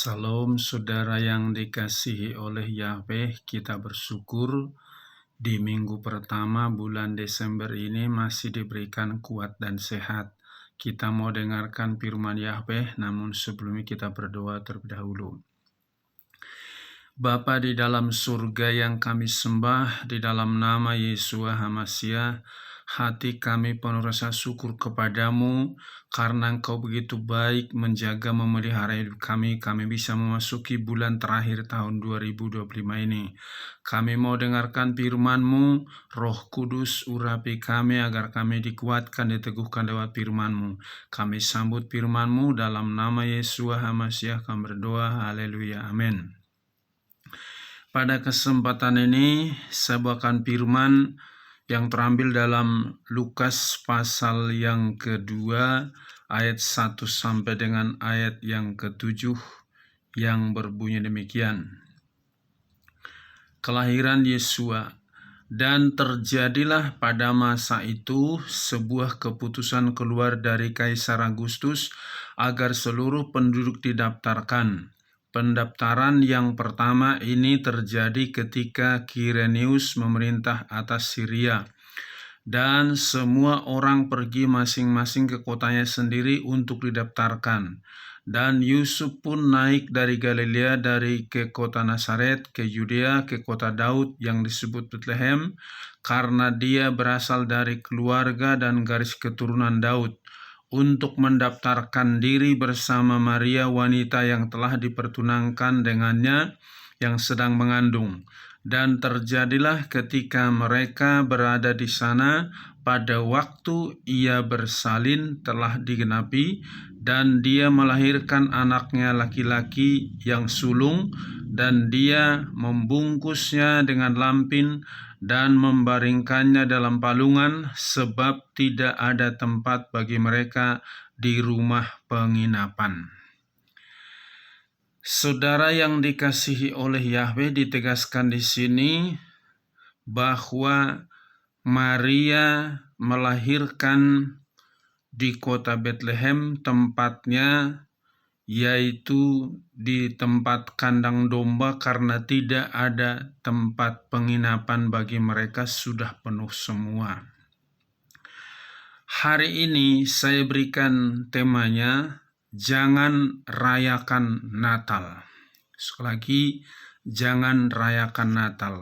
Salam saudara yang dikasihi oleh Yahweh, kita bersyukur di minggu pertama bulan Desember ini masih diberikan kuat dan sehat. Kita mau dengarkan firman Yahweh, namun sebelumnya kita berdoa terlebih dahulu. Bapa di dalam surga yang kami sembah, di dalam nama Yesua HaMasiah, hati kami penuh rasa syukur kepadamu, karena Engkau begitu baik menjaga memelihara hidup kami bisa memasuki bulan terakhir tahun 2025 ini. Kami mau dengarkan firman-Mu, Roh Kudus urapi kami agar kami dikuatkan, diteguhkan lewat firman-Mu. Kami sambut firman-Mu dalam nama Yesua HaMasiah kami berdoa, haleluya, amin. Pada kesempatan ini, saya bawakan firman yang terambil dalam Lukas pasal yang kedua, ayat 1 sampai dengan ayat yang ke-7, yang berbunyi demikian. Kelahiran Yesua. Dan terjadilah pada masa itu sebuah keputusan keluar dari Kaisar Agustus agar seluruh penduduk didaftarkan. Pendaftaran yang pertama ini terjadi ketika Kirenius memerintah atas Syria. Dan semua orang pergi masing-masing ke kotanya sendiri untuk didaftarkan. Dan Yusuf pun naik dari Galilea, ke kota Nazaret, ke Yudea, ke kota Daud yang disebut Betlehem, karena dia berasal dari keluarga dan garis keturunan Daud, untuk mendaftarkan diri bersama Maria, wanita yang telah dipertunangkan dengannya, yang sedang mengandung. Dan terjadilah ketika mereka berada di sana, pada waktu ia bersalin telah digenapi, dan dia melahirkan anaknya laki-laki yang sulung, dan dia membungkusnya dengan lampin dan membaringkannya dalam palungan, sebab tidak ada tempat bagi mereka di rumah penginapan. Saudara yang dikasihi oleh Yahweh, ditegaskan di sini bahwa Maria melahirkan di kota Betlehem, tempatnya yaitu di tempat kandang domba, karena tidak ada tempat penginapan bagi mereka, sudah penuh semua. Hari ini saya berikan temanya, jangan rayakan Natal. Sekali lagi, jangan rayakan Natal.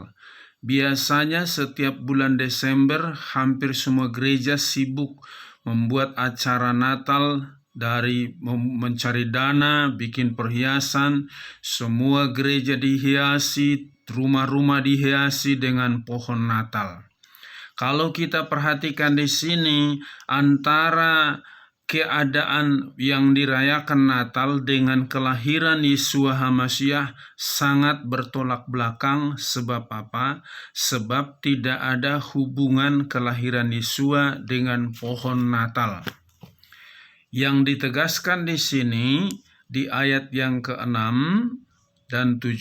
Biasanya setiap bulan Desember, hampir semua gereja sibuk membuat acara Natal, dari mencari dana, bikin perhiasan, semua gereja dihiasi, rumah-rumah dihiasi dengan pohon Natal. Kalau kita perhatikan di sini, antara keadaan yang dirayakan Natal dengan kelahiran Yesua HaMasiah sangat bertolak belakang. Sebab apa? Sebab tidak ada hubungan kelahiran Yesua dengan pohon Natal. Yang ditegaskan di sini di ayat yang ke-6 dan 7,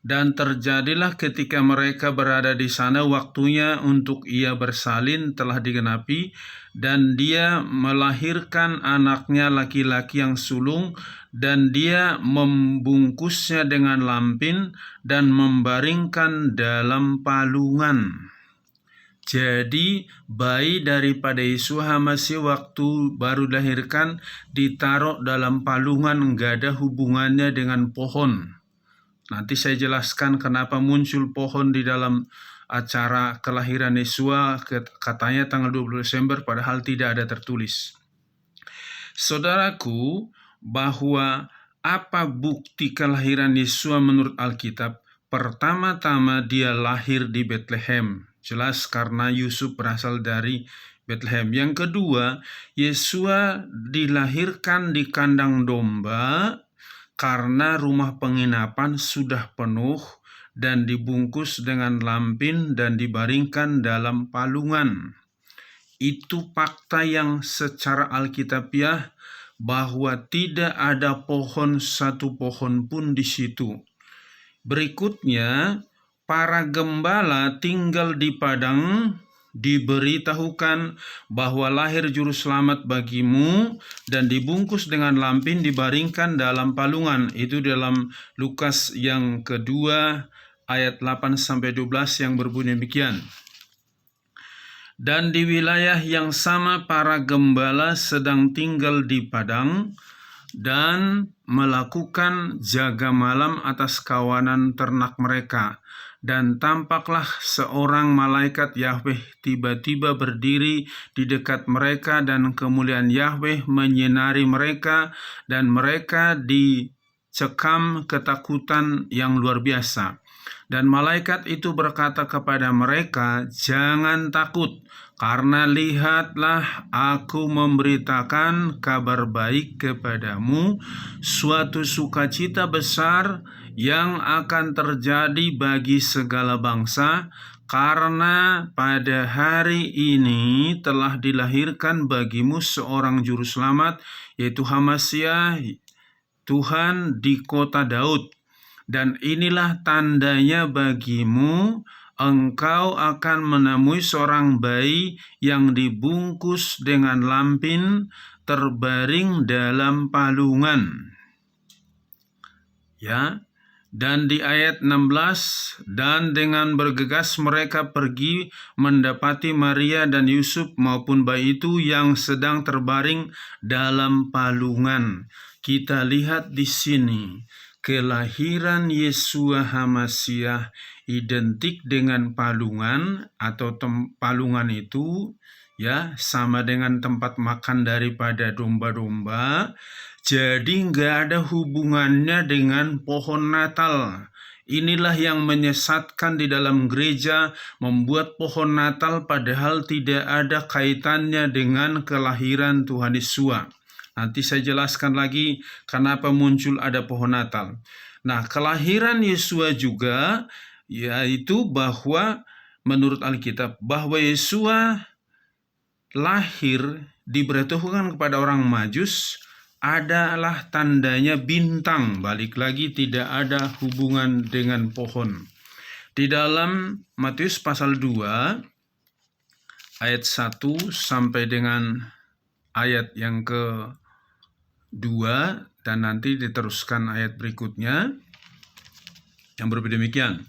dan terjadilah ketika mereka berada di sana, waktunya untuk ia bersalin telah digenapi, dan dia melahirkan anaknya laki-laki yang sulung, dan dia membungkusnya dengan lampin dan membaringkan dalam palungan. Jadi bayi daripada Yesus HaMasiah waktu baru dilahirkan ditaruh dalam palungan, nggak ada hubungannya dengan pohon. Nanti saya jelaskan kenapa muncul pohon di dalam acara kelahiran Yesua, katanya tanggal 20 Desember, padahal tidak ada tertulis. Saudaraku, bahwa apa bukti kelahiran Yesua menurut Alkitab? Pertama-tama dia lahir di Betlehem. Jelas karena Yusuf berasal dari Betlehem. Yang kedua, Yesua dilahirkan di kandang domba, karena rumah penginapan sudah penuh dan dibungkus dengan lampin dan dibaringkan dalam palungan. Itu fakta yang secara alkitabiah, bahwa tidak ada pohon, satu pohon pun di situ. Berikutnya, para gembala tinggal di padang diberitahukan bahwa lahir juru selamat bagimu dan dibungkus dengan lampin dibaringkan dalam palungan. Itu dalam Lukas yang kedua ayat 8-12 yang berbunyi demikian. Dan di wilayah yang sama para gembala sedang tinggal di padang dan melakukan jaga malam atas kawanan ternak mereka. Dan tampaklah seorang malaikat Yahweh tiba-tiba berdiri di dekat mereka, dan kemuliaan Yahweh menyinari mereka, dan mereka dicekam ketakutan yang luar biasa. Dan malaikat itu berkata kepada mereka, "Jangan takut, karena lihatlah aku memberitakan kabar baik kepadamu, suatu sukacita besar yang akan terjadi bagi segala bangsa, karena pada hari ini telah dilahirkan bagimu seorang juru selamat, yaitu Hamasyah Tuhan di kota Daud. Dan inilah tandanya bagimu, engkau akan menemui seorang bayi yang dibungkus dengan lampin, terbaring dalam palungan." Ya. Dan di ayat 16, dan dengan bergegas mereka pergi mendapati Maria dan Yusuf maupun bayi itu yang sedang terbaring dalam palungan. Kita lihat di sini, kelahiran Yeshua HaMasyiah identik dengan palungan, atau palungan itu ya sama dengan tempat makan daripada domba-domba. Jadi nggak ada hubungannya dengan pohon Natal. Inilah yang menyesatkan di dalam gereja, membuat pohon Natal padahal tidak ada kaitannya dengan kelahiran Tuhan Yesus. Nanti saya jelaskan lagi kenapa muncul ada pohon Natal. Nah, kelahiran Yesus juga yaitu bahwa menurut Alkitab bahwa Yesus lahir diberitahukan kepada orang Majus adalah tandanya bintang. Balik lagi, tidak ada hubungan dengan pohon. Di dalam Matius pasal 2 ayat 1 sampai dengan ayat yang ke-2, dan nanti diteruskan ayat berikutnya yang berbeda demikian.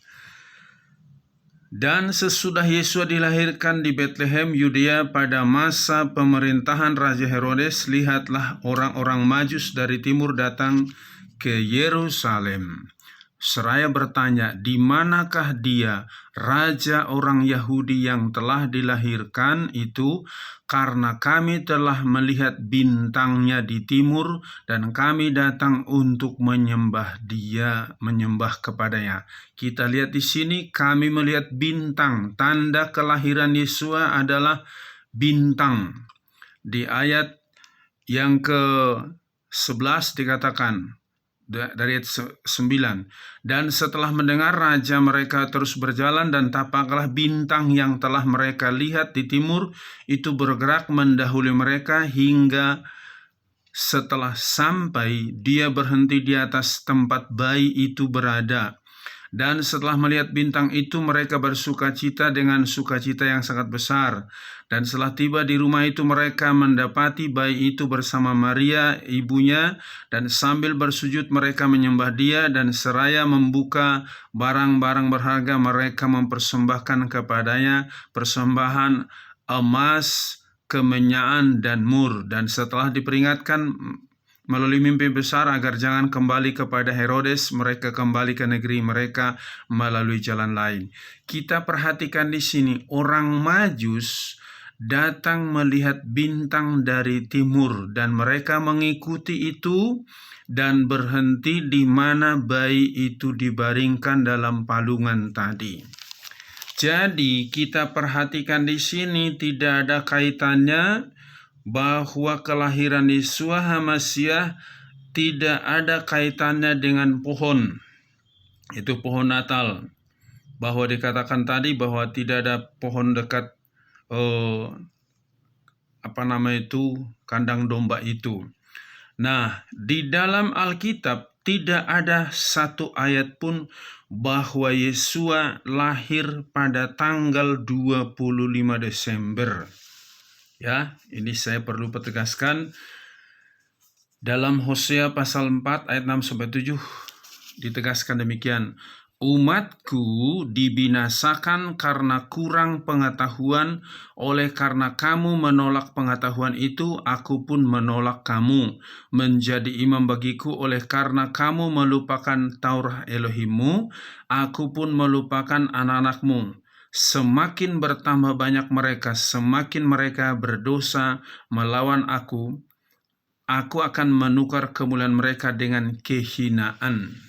Dan sesudah Yesus dilahirkan di Betlehem, Yudea, pada masa pemerintahan Raja Herodes, lihatlah orang-orang Majus dari timur datang ke Yerusalem, seraya bertanya, "Di manakah dia, raja orang Yahudi yang telah dilahirkan itu? Karena kami telah melihat bintangnya di timur, dan kami datang untuk menyembah kepadanya." Kita lihat di sini, kami melihat bintang. Tanda kelahiran Yesus adalah bintang. Di ayat yang ke-11 dikatakan, dari ayat 9, "Dan setelah mendengar raja, mereka terus berjalan, dan tampaklah bintang yang telah mereka lihat di timur itu bergerak mendahului mereka, hingga setelah sampai dia berhenti di atas tempat bayi itu berada. Dan setelah melihat bintang itu, mereka bersukacita dengan sukacita yang sangat besar. Dan setelah tiba di rumah itu, mereka mendapati bayi itu bersama Maria, ibunya, dan sambil bersujud mereka menyembah dia, dan seraya membuka barang-barang berharga, mereka mempersembahkan kepadanya persembahan emas, kemenyaan, dan mur. Dan setelah diperingatkan melalui mimpi besar agar jangan kembali kepada Herodes, mereka kembali ke negeri mereka melalui jalan lain. Kita perhatikan di sini, orang Majus datang melihat bintang dari timur, dan mereka mengikuti itu dan berhenti di mana bayi itu dibaringkan dalam palungan tadi. Jadi kita perhatikan di sini tidak ada kaitannya bahwa kelahiran Yeshua HaMasyiah tidak ada kaitannya dengan pohon. Itu pohon Natal. Bahwa dikatakan tadi bahwa tidak ada pohon dekat kandang domba itu. Nah, di dalam Alkitab tidak ada satu ayat pun bahwa Yesua lahir pada tanggal 25 Desember. Ya, ini saya perlu tegaskan. Dalam Hosea pasal 4 ayat 6-7 ditegaskan demikian. Umatku dibinasakan karena kurang pengetahuan, oleh karena kamu menolak pengetahuan itu, aku pun menolak kamu menjadi imam bagiku. Oleh karena kamu melupakan Taurat Elohimmu, aku pun melupakan anak-anakmu. Semakin bertambah banyak mereka, semakin mereka berdosa melawan aku akan menukar kemuliaan mereka dengan kehinaan.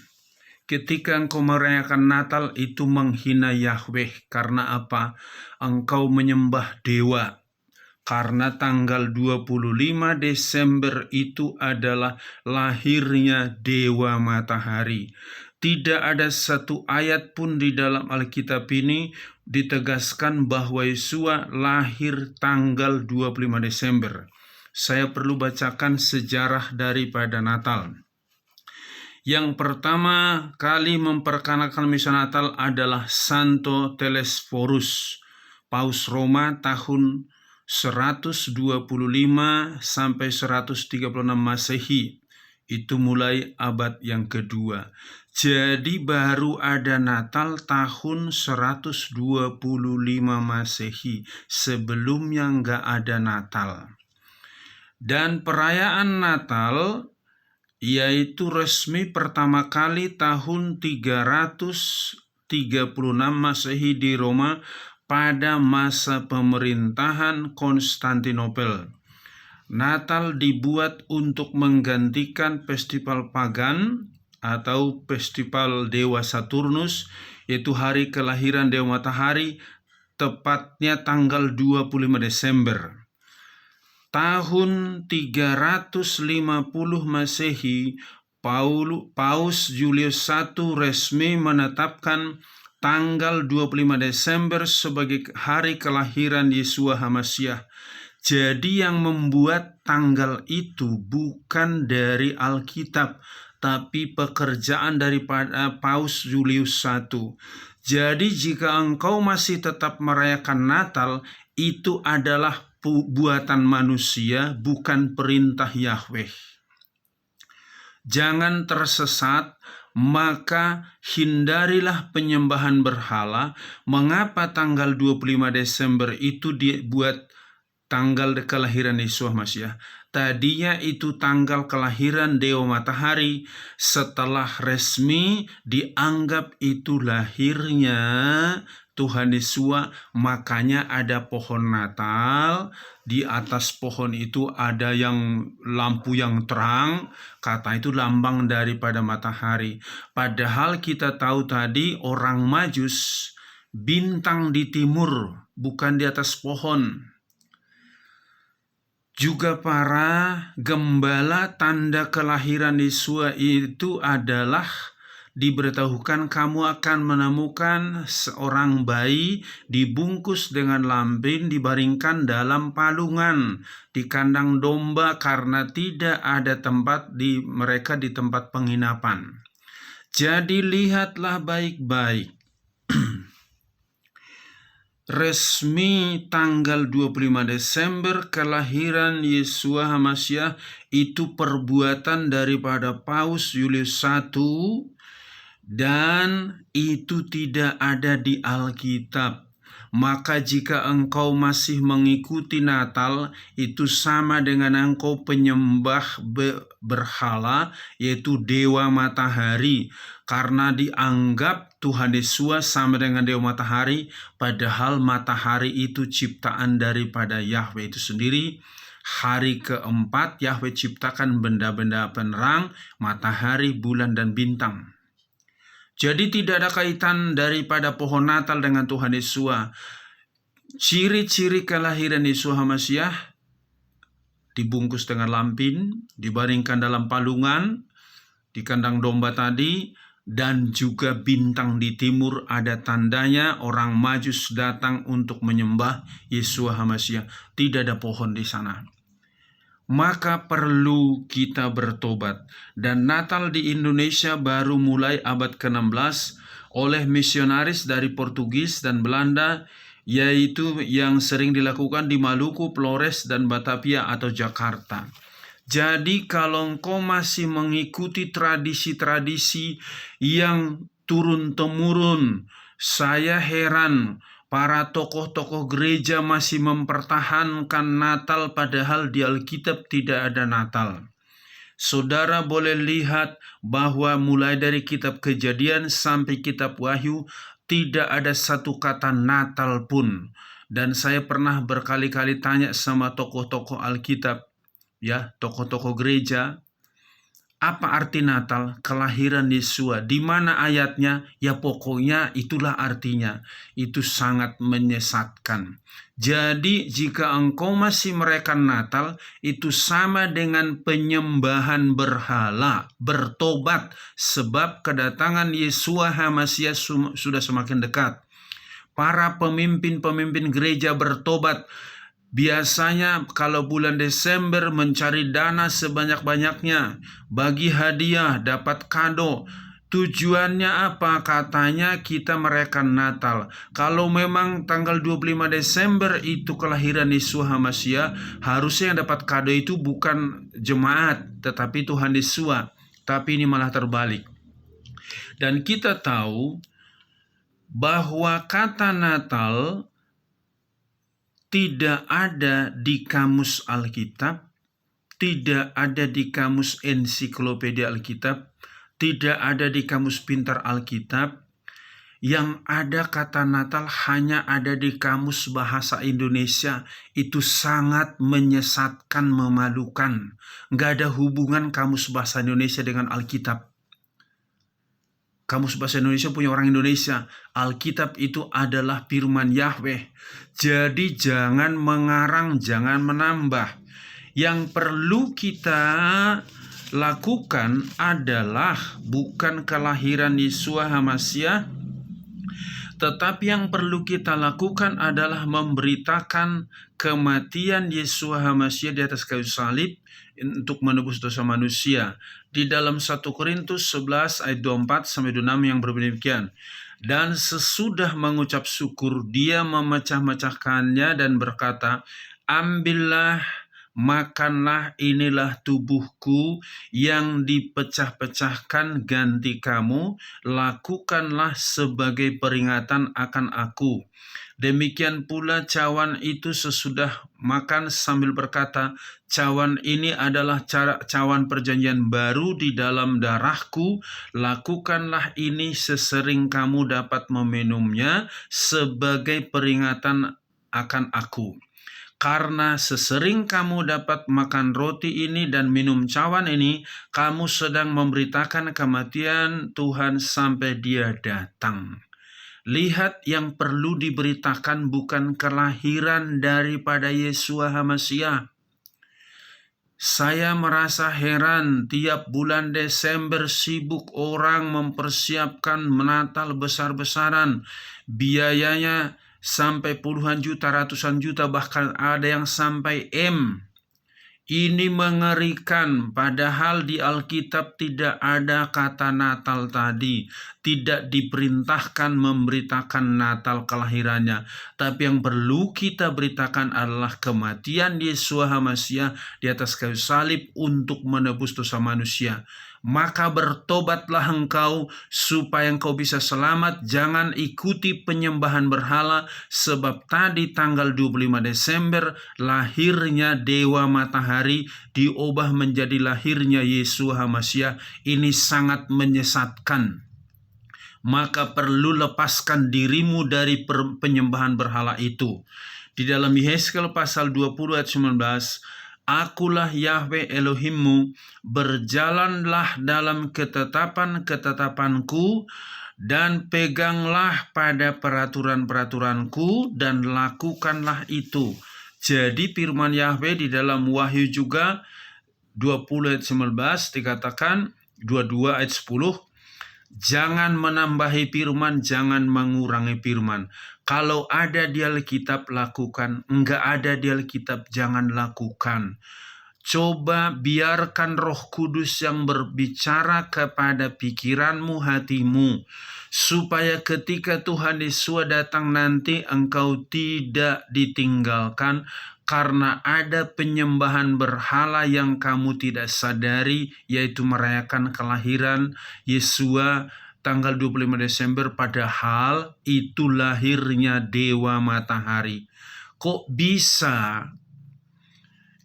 Ketika engkau merayakan Natal itu menghina Yahweh. Karena apa? Engkau menyembah dewa. Karena tanggal 25 Desember itu adalah lahirnya Dewa Matahari. Tidak ada satu ayat pun di dalam Alkitab ini ditegaskan bahwa Yesua lahir tanggal 25 Desember. Saya perlu bacakan sejarah daripada Natal. Yang pertama kali memperkenalkan misa Natal adalah Santo Telesforus, Paus Roma tahun 125 sampai 136 Masehi. Itu mulai abad yang kedua. Jadi baru ada Natal tahun 125 Masehi. Sebelumnya nggak ada Natal. Dan perayaan Natal yaitu resmi pertama kali tahun 336 Masehi di Roma pada masa pemerintahan Konstantinopel. Natal dibuat untuk menggantikan festival pagan atau festival Dewa Saturnus, yaitu hari kelahiran Dewa Matahari, tepatnya tanggal 25 Desember. Tahun 350 Masehi, Paus Julius I resmi menetapkan tanggal 25 Desember sebagai hari kelahiran Yeshua HaMasyiah. Jadi yang membuat tanggal itu bukan dari Alkitab, tapi pekerjaan daripada Paus Julius I. Jadi jika engkau masih tetap merayakan Natal, itu adalah buatan manusia, bukan perintah Yahweh. Jangan tersesat, maka hindarilah penyembahan berhala. Mengapa tanggal 25 Desember itu dibuat tanggal kelahiran Yesus Masiah? Tadinya itu tanggal kelahiran Dewa Matahari, setelah resmi dianggap itu lahirnya Tuhan Yesus, makanya ada pohon Natal. Di atas pohon itu ada yang lampu yang terang, kata itu lambang daripada matahari. Padahal kita tahu tadi orang Majus bintang di timur, bukan di atas pohon. Juga para gembala tanda kelahiran Yesus itu adalah diberitahukan kamu akan menemukan seorang bayi dibungkus dengan lambin dibaringkan dalam palungan di kandang domba karena tidak ada tempat mereka di tempat penginapan. Jadi lihatlah baik-baik. Resmi tanggal 25 Desember kelahiran Yeshua HaMasyiah itu perbuatan daripada Paus Julius I, dan itu tidak ada di Alkitab. Maka jika engkau masih mengikuti Natal, itu sama dengan engkau penyembah berhala, yaitu Dewa Matahari. Karena dianggap Tuhan Yesus sama dengan Dewa Matahari, padahal matahari itu ciptaan daripada Yahweh itu sendiri. Hari keempat Yahweh ciptakan benda-benda penerang, matahari, bulan, dan bintang. Jadi tidak ada kaitan daripada pohon Natal dengan Tuhan Yesus. Ciri-ciri kelahiran Yesus HaMasyiah dibungkus dengan lampin, dibaringkan dalam palungan, di kandang domba tadi, dan juga bintang di timur ada tandanya orang Majus datang untuk menyembah Yesus HaMasyiah. Tidak ada pohon di sana. maka perlu kita bertobat. Dan Natal di Indonesia baru mulai abad ke-16 oleh misionaris dari Portugis dan Belanda, yaitu yang sering dilakukan di Maluku, Flores, dan Batavia atau Jakarta. Jadi kalau engkau masih mengikuti tradisi-tradisi yang turun-temurun, saya heran para tokoh-tokoh gereja masih mempertahankan Natal padahal di Alkitab tidak ada Natal. Saudara boleh lihat bahwa mulai dari kitab Kejadian sampai kitab Wahyu tidak ada satu kata Natal pun. Dan saya pernah berkali-kali tanya sama tokoh-tokoh Alkitab, ya, tokoh-tokoh gereja, apa arti Natal? Kelahiran Yesua. Di mana ayatnya? Ya pokoknya itulah artinya. Itu sangat menyesatkan. Jadi jika engkau masih merayakan Natal, itu sama dengan penyembahan berhala. Bertobat, sebab kedatangan Yesua HaMasiah sudah semakin dekat. Para pemimpin-pemimpin gereja bertobat. Biasanya kalau bulan Desember mencari dana sebanyak-banyaknya, bagi hadiah, dapat kado. Tujuannya apa? Katanya kita merayakan Natal. Kalau memang tanggal 25 Desember itu kelahiran Yesus HaMasiah, harusnya yang dapat kado itu bukan jemaat, tetapi Tuhan Yesus. Tapi ini malah terbalik. Dan kita tahu bahwa kata Natal tidak ada di kamus Alkitab, tidak ada di kamus ensiklopedia Alkitab, tidak ada di kamus pintar Alkitab. Yang ada kata Natal hanya ada di kamus bahasa Indonesia. Itu sangat menyesatkan, memalukan. Nggak ada hubungan kamus bahasa Indonesia dengan Alkitab. Kamus Bahasa Indonesia punya orang Indonesia. Alkitab itu adalah firman Yahweh. Jadi jangan mengarang, jangan menambah. Yang perlu kita lakukan adalah bukan kelahiran Yesus HaMasiah, tetapi yang perlu kita lakukan adalah memberitakan kematian Yesus HaMasiah di atas kayu salib untuk menebus dosa manusia. Di dalam 1 Korintus 11 ayat 24-26 yang berbunyi demikian. Dan sesudah mengucap syukur, dia memecah-mecahkannya dan berkata, ambillah, makanlah, inilah tubuhku yang dipecah-pecahkan ganti kamu, lakukanlah sebagai peringatan akan aku. Demikian pula cawan itu sesudah makan sambil berkata, cawan ini adalah cawan perjanjian baru di dalam darahku, lakukanlah ini sesering kamu dapat meminumnya sebagai peringatan akan aku. Karena sesering kamu dapat makan roti ini dan minum cawan ini, kamu sedang memberitakan kematian Tuhan sampai Dia datang. Lihat, yang perlu diberitakan bukan kelahiran daripada Yesus HaMasiah. Saya merasa heran, tiap bulan Desember sibuk orang mempersiapkan Natal besar-besaran. Biayanya sampai puluhan juta, ratusan juta, bahkan ada yang sampai M. Ini mengerikan, padahal di Alkitab tidak ada kata Natal tadi. Tidak diperintahkan memberitakan Natal kelahirannya. Tapi yang perlu kita beritakan adalah kematian Yesus HaMasiah di atas kayu salib untuk menebus dosa manusia. Maka bertobatlah engkau supaya engkau bisa selamat. Jangan ikuti penyembahan berhala, sebab tadi tanggal 25 Desember lahirnya Dewa Matahari diubah menjadi lahirnya Yesus HaMasiah. Ini sangat menyesatkan. Maka perlu lepaskan dirimu dari penyembahan berhala itu. Di dalam Yehezkiel pasal 20 ayat 19, Akulah Yahweh Elohimmu, berjalanlah dalam ketetapan-ketetapanku, dan peganglah pada peraturan-peraturanku, dan lakukanlah itu. Jadi firman Yahweh di dalam Wahyu juga 20 ayat 19 dikatakan, 22 ayat 10, jangan menambahi firman, jangan mengurangi firman. Kalau ada di Alkitab, lakukan. Enggak ada di Alkitab, jangan lakukan. Coba biarkan Roh Kudus yang berbicara kepada pikiranmu, hatimu, supaya ketika Tuhan Yesus datang nanti engkau tidak ditinggalkan, karena ada penyembahan berhala yang kamu tidak sadari, yaitu merayakan kelahiran Yesua tanggal 25 Desember, padahal itu lahirnya Dewa Matahari. Kok bisa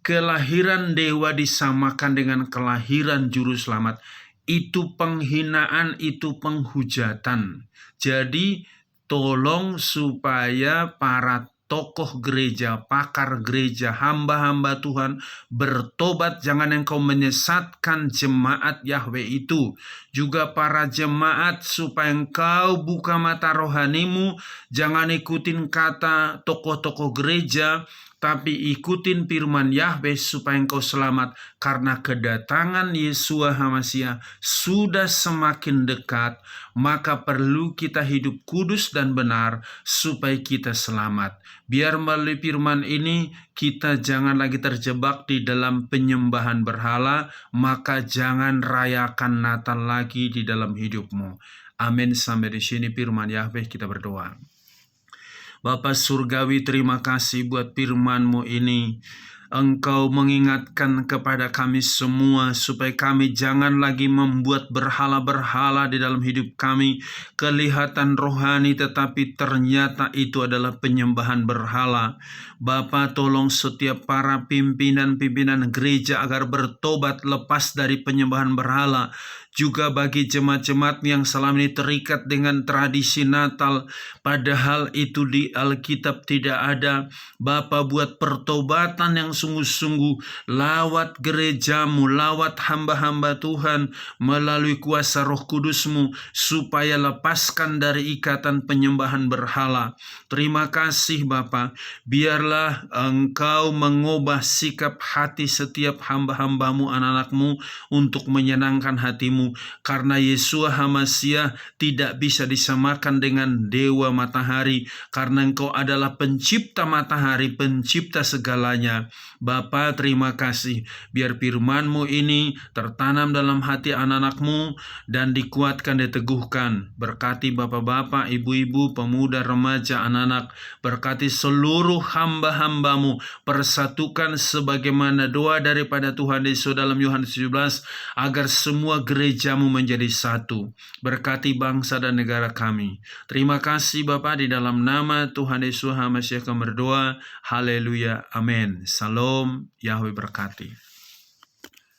kelahiran dewa disamakan dengan kelahiran Juru Selamat? Itu penghinaan, itu penghujatan. Jadi tolong supaya para tokoh gereja, pakar gereja, hamba-hamba Tuhan bertobat. Jangan engkau menyesatkan jemaat Yahweh itu. Juga para jemaat, supaya engkau buka mata rohanimu. Jangan ikutin kata tokoh-tokoh gereja, tapi ikutin firman Yahweh supaya engkau selamat, karena kedatangan Yesua HaMasiah sudah semakin dekat. Maka perlu kita hidup kudus dan benar supaya kita selamat. Biar melalui firman ini kita jangan lagi terjebak di dalam penyembahan berhala, maka jangan rayakan Natal lagi di dalam hidupmu. Amin. Sampai di sini firman Yahweh, kita berdoa. Bapa Surgawi, terima kasih buat firman-Mu ini. Engkau mengingatkan kepada kami semua supaya kami jangan lagi membuat berhala-berhala di dalam hidup kami. Kelihatan rohani tetapi ternyata itu adalah penyembahan berhala. Bapa, tolong setiap para pimpinan-pimpinan gereja agar bertobat lepas dari penyembahan berhala. Juga bagi jemaat-jemaat yang selama ini terikat dengan tradisi Natal, padahal itu di Alkitab tidak ada. Bapa, buat pertobatan yang sungguh-sungguh lawat gerejamu, lawat hamba-hamba Tuhan melalui kuasa Roh Kudus-Mu, supaya lepaskan dari ikatan penyembahan berhala. Terima kasih Bapa, biarlah Engkau mengubah sikap hati setiap hamba-hamba-Mu, anak-anak-Mu, untuk menyenangkan hatimu. Karena Yesua HaMasiah tidak bisa disamakan dengan Dewa Matahari, karena Engkau adalah pencipta matahari, pencipta segalanya. Bapa, terima kasih, biar firman-Mu ini tertanam dalam hati anak-anak-Mu dan dikuatkan, diteguhkan. Berkati bapak-bapak, ibu-ibu, pemuda, remaja, anak-anak. Berkati seluruh hamba-hamba-Mu, persatukan sebagaimana doa daripada Tuhan Yesus dalam Yohanes 17, agar semua gereja-Mu menjadi satu. Berkati bangsa dan negara kami. Terima kasih Bapa, di dalam nama Tuhan Yesus HaMasiah kami berdoa. Haleluya. Amin. Salam. Yahweh berkati.